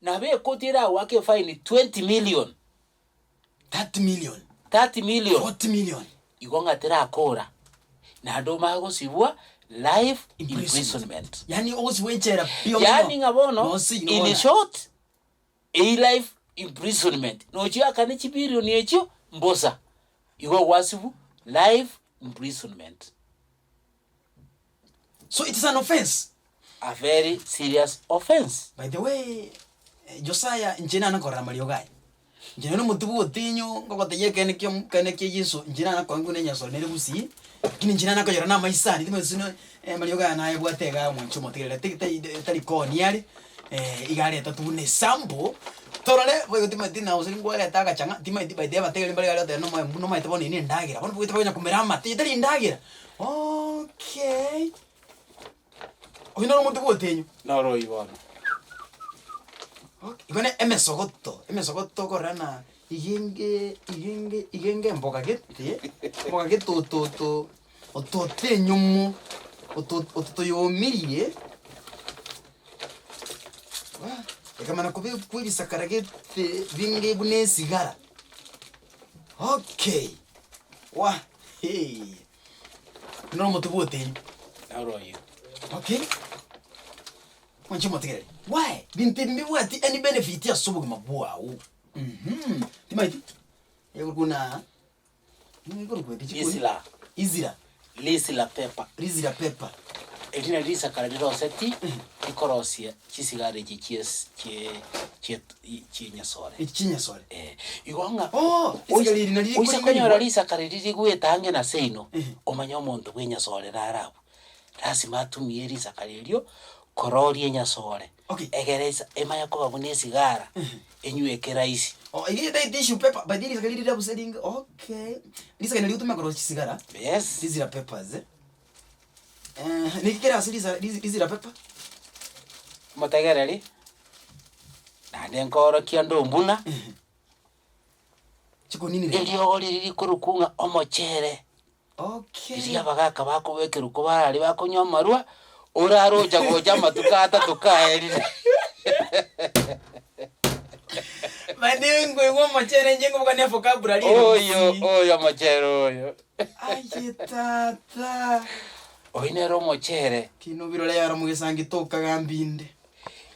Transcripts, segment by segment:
na be kotira wake fine 20 million 30 million 40 million igonga tira akora na ndo mago sibwa life imprisonment yani oswechera pio yani ngabono in short a life imprisonment no chia kane chibirio ni echo mbosa igo wasibu life imprisonment. So it is an offense, a very serious offense. By the way, Josiah njena na kora mariogai njena no mutubu otinyo ngokoteye kene ke Yesu njena na kwangu nenya so nere busi kini njena na kayora na maisani timo sino mariogai na ebwatega mu chumo tigere tari koniari igare tatu ne sambo torale boyo timatina usingo ya taka changa timaiti by the batega limbali galo no mai teboni ni ndagira bono bwite bonya kumerama titari ndagira. Okay. Oino no mutubu otinyo no ro ibona. Okay. Igone emesogoto korana igenge mboga gete otote nyumu ototo yomirie ekamana kubi kwirisa karagete vinge bune sigara. Okay. Wa hey no mutubu otinyo no ro yo. Okay. Wanchi motigere. Why? Bintimbi wati any benefit ya subu mabua u. Timaiti. Yego kuna ngoro kwete chikuni. Lisila pepper. Edina lisa karadiro seti ikorosia chisigare chinyasore. Chinyasore. Igonga. Isigaliri na lili kuri. Konyora lisa karadiri guetange na seino. Omanya omuntu gwenyasore rarabu. Lazima atumie lisa karirio korori enyasore. Okay. Egereza emaya ko babune sigara. Enyueke raisi. Igire dai tissue paper by this galiri dabu setting. Okay. Lisa kana liutuma korori sigara. Yes. These are peppers. Nikikera asili pepper. Motegereri. Na denkoro kiando mbuna. Chiko nini le? Elio liri kurukunga omochere. Okay. Iriya bagaka bakubekera uko barari bakonya marwa uraroja goja matukata tukaerire. Manengo ngo machere njengo bukane vocabulary. Oyo machere oyo. Aye tata. Oinero mochere. Kino birole yaro mugesangi toka gambinde.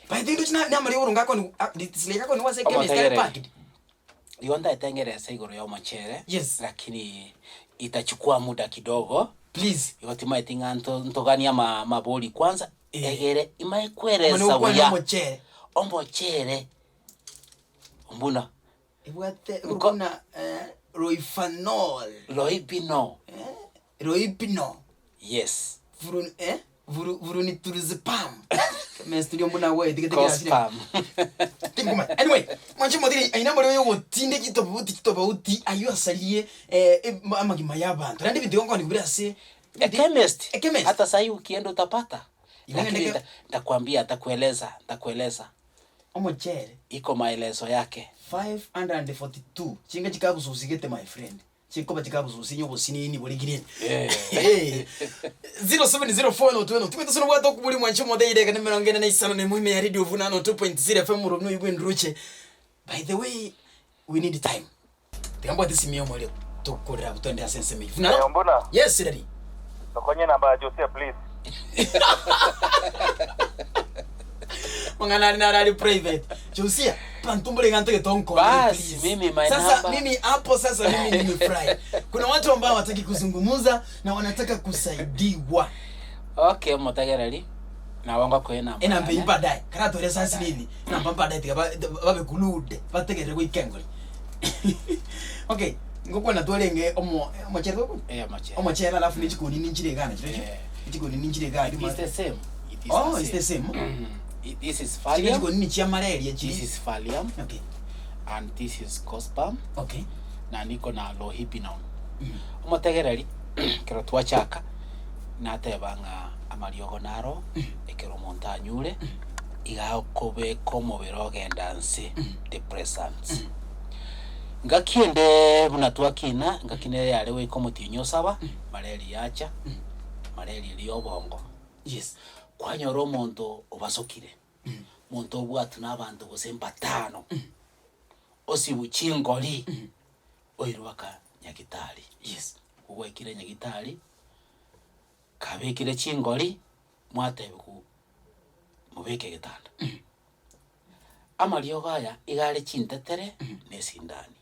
By the way na mari urunga ko ni tisileka ko ni wase chemistry packed. Yonda etengereza igoro ya mochere. Yes. Lakini itachukua muda kidogo. Please. Yotima itinga ntogania maboli kwanza. Egere imaikwereza uya. Omochere. Mbuna. Ibwate ukona rohypnol. Rohypnol. Yes. Vuruniturizepam. Studio mbuna we spam. Anyway, manchi modiri aina muri yo wotinde kitobuti ayo asalie amagima y'abantu. Randi video ngo ndibura se a chemist. Hata sasa ukienda utapata. Lakini nitakwambia nitakueleza. Omochere iko maelezo yake 542 chinga chikabususigete my friend chikoba chikabususinyo bosinini buri green 0704 tumetasona bwato kubuli mwancho modeyire kana merongena na isano ne muhime ya radio vunano 2.0 FM robno ibwenduruche. By the way, we need time tikambo tisimio mwele tukura butonde asense mi vunano. Mbona? Yes daddy. Nakonye namba ya Josiah please. Mangana nari private. Josiah, pantumbule ngante ke tonko. Basi mimi my sasa number. Mimi hapo sasa mimi nimefurahi. Kuna watu ambao wataki kuzungumuza na wanataka kusaidiwa. Okay, motagereri. Na wanga ko namba. Ena mbe baadaye. Kana tore sasa nini? Na baadaye tika babe kulude. Bategere ko ikengoli. Okay, ngoko na tolenge omochere ko? Omochere. Omochere alafu ni chikoni ninjire gana. Chikoni ninjire gana. It's the same. It's the same. This is Valium. This is Valium. Okay. And this is Cospam. Okay. Na niko na Rohypnol. Omotegereri kero twachaka na tebanga amariogo naro ekero montanyure igakobe komo berogenda nsi depressants. Ngakiende buna twakina ngakine yale we komotinyo saba malaria yacha malaria liobongo. Yes. Kwanyoro omonto obasokire muntu obwatu n'abantu gose mbatano osibu chingoli oirwaka nyagitari. Yes. Ugwekire nyagitari kabekire chingoli mwatebe ku mubeke gitanda. Amalio gaya igare chintetere nesindani.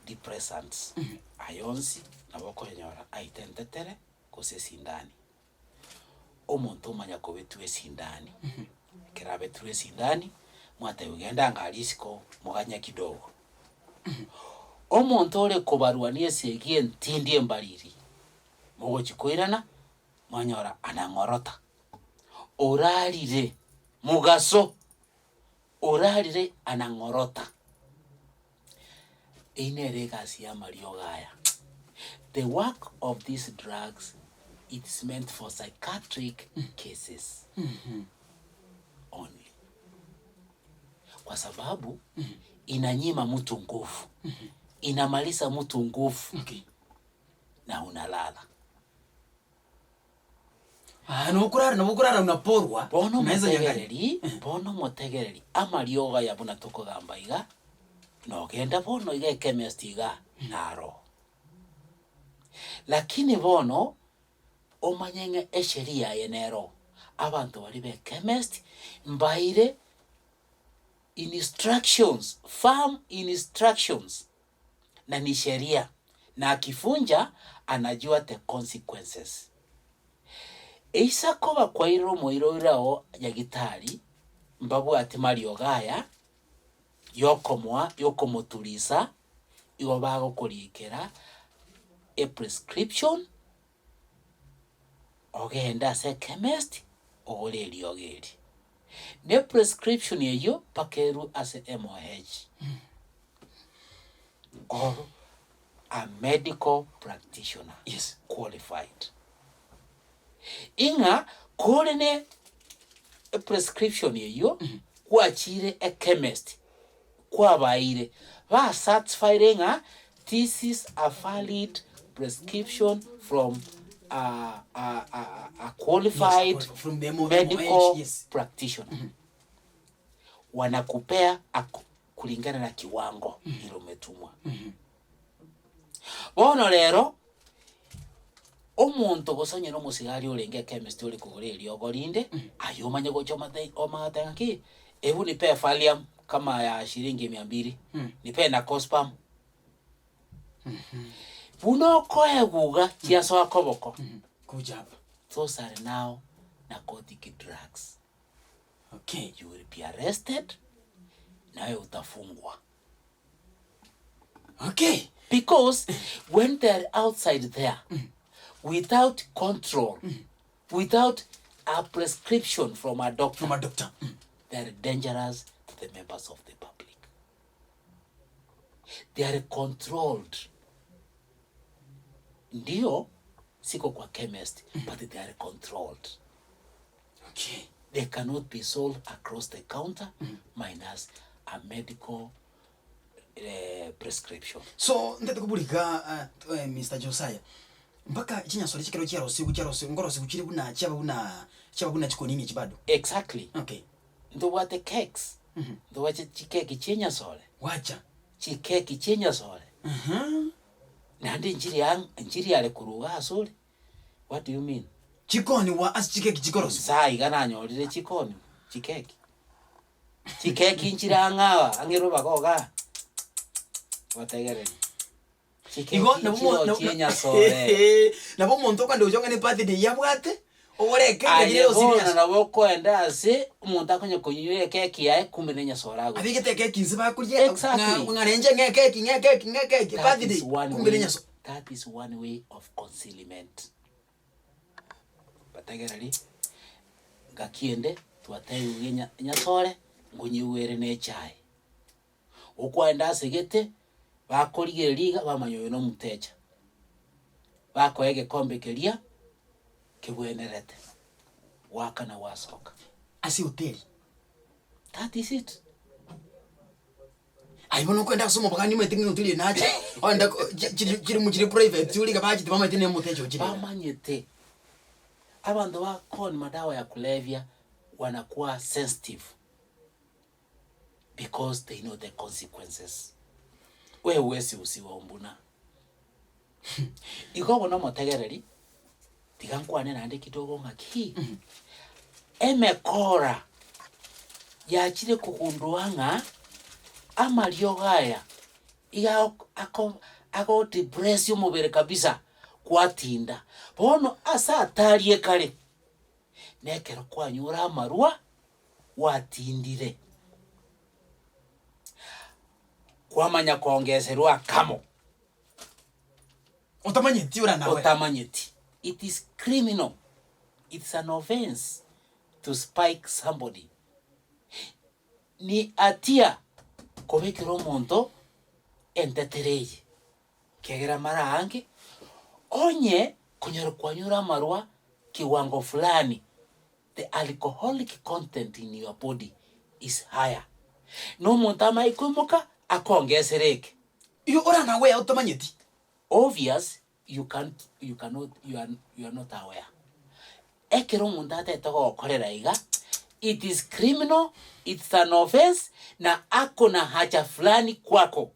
Depressants ayonsi naboko yenyora aitentetere kose sindani. Omuntu umanya ko betwe sindani. Kera betwe sindani mwate ugenda ngalisiko muganya kidogo. Omuntu ole kobarwanie segie ntindie mbaliri. Mugo chikoirana mwanyora anangorota. Oralire mugaso. Oralire anangorota. Ineregasi ya Mariogaya. The work of these drugs, it's meant for psychiatric cases only. Kwa sababu inanyima mtu nguvu. Inamalisa mtu nguvu. Na unalala. Nukurara unaporwa. Bono motegereri. Amarioga buna toko gambaiga. No genda bono iga chemist iga naro. Lakini bono omanyenge esheria yenero. Abantu bali be chemist mbaire instructions, firm instructions. Na ni sheria. Na akifunja anajua the consequences. Eisa koba kwa iro moiro irao nyagitari mbabu ati Mariogaya yokomotulisa igo bago kurikera a prescription ogenda se chemist ogoreri ogeri ne prescription yeyo pakeru as a MOH or a medical practitioner. Yes, qualified. Inga kore a prescription yeyo kwachire a chemist kwa baire ba satisfied nga this is a valid prescription from a qualified, yes, from the medical yes, practitioner. Wanakupea kulingana na kiwango hilo umetumwa. Bono lero omuntu gosonye no musigari olenge chemist oli kugoreri ogorinde ayomanye gochoma omagatanga ki ebu nipe Valium kama ya shilingi 200 nipe na Cospam buno koe guga chiaso akoboko kujaba. Those are now narcotic drugs. Okay, you will be arrested nawe utafungwa. Okay, because when they're outside there without control, without a prescription from a doctor, they're dangerous to the members of the public. They are controlled. Ndio siko kwa chemist, but they are controlled. Okay, they cannot be sold across the counter minus a medical prescription. So ndete kubulika Mr. Josiah mpaka chinyasole chikero chiaro ngorosi kuchiri buna chaba buna chikonini chibado. Exactly. Okay, ndo wate cakes ndo wache chikeki chinyasole wacha chikeki chinyasole nandi njiri ale kuruga asole. What do you mean? Chikoni wa as chikeki chikorosi sai gananyolire chikoni chikeki nchiranga angero bagoga wategereri igo nabo muntu kwande ujonga ni birthday yabwate oboreke ngire serious nabo kwenda ase umuntu akonye kunyuye keki yae kumenya sorago abigete keki nziba kurye ngarenje ngekeki birthday kumenya so. That is one way of concealment. Bategereri gakiende twateye nyasore ngunyiwere ne chai ukwenda segete bakorigere liga bamanyoyo no muteja bakoege kombe kelia kibwenerete wakana wasoka asi hotel. That is it. Ai bono kwenda somo bakani metingi hotel nacha onda chiri muchiri private uli gabaji tibama tine muteja uchiri bamanyete abantu bakoni madawa ya kulevya wanakuwa sensitive because they know the consequences. We huwezi usiwaumbuna. Iko bona motegereri tigankwane nande kidogo ngaki. Emekora yachire kukunduanga amalio gaya iga ako depress umubere kabisa kwatinda bono asa atarie kare nekero kwanyura amarua watindire kwamanya kongeserwa kamo utamanyeti ura nawe utamanyeti. It is criminal, it's an offense to spike somebody. Ni atia kobekero monto entetereye kegera mara ange onye kunyoro kwanyura marwa kiwango fulani. The alcoholic content in your body is higher. No montama ikumoka akongesereke. iyo ura nawe utamanyeti. Obvious, you are not aware. Ekero mundate toko korera iga. It is criminal, it's an offense, na ako na haja fulani kwako.